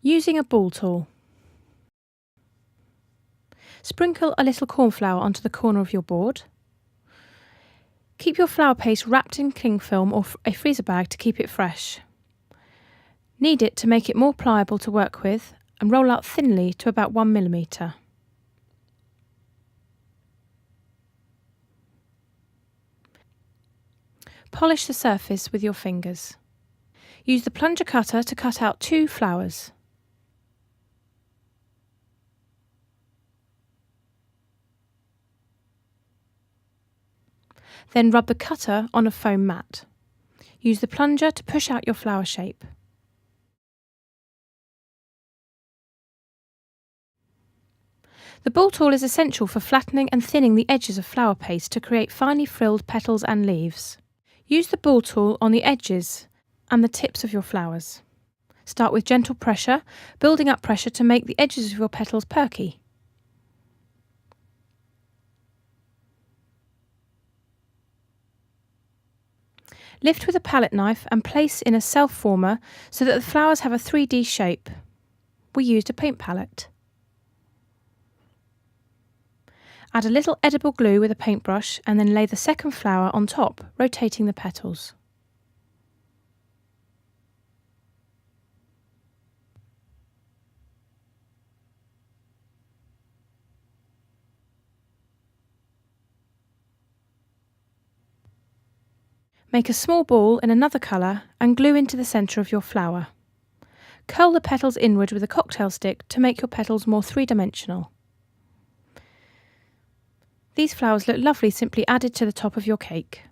Using a ball tool. Sprinkle a little corn flour onto the corner of your board. Keep your flour paste wrapped in cling film or a freezer bag to keep it fresh. Knead it to make it more pliable to work with and roll out thinly to about 1 mm. Polish the surface with your fingers. Use the plunger cutter to cut out 2 flowers. Then rub the cutter on a foam mat. Use the plunger to push out your flower shape. The ball tool is essential for flattening and thinning the edges of flower paste to create finely frilled petals and leaves. Use the ball tool on the edges and the tips of your flowers. Start with gentle pressure, building up pressure to make the edges of your petals perky. Lift with a palette knife and place in a self-former so that the flowers have a 3D shape. We used a paint palette. Add a little edible glue with a paintbrush and then lay the second flower on top, rotating the petals. Make a small ball in another colour and glue into the centre of your flower. Curl the petals inward with a cocktail stick to make your petals more three-dimensional. These flowers look lovely simply added to the top of your cake.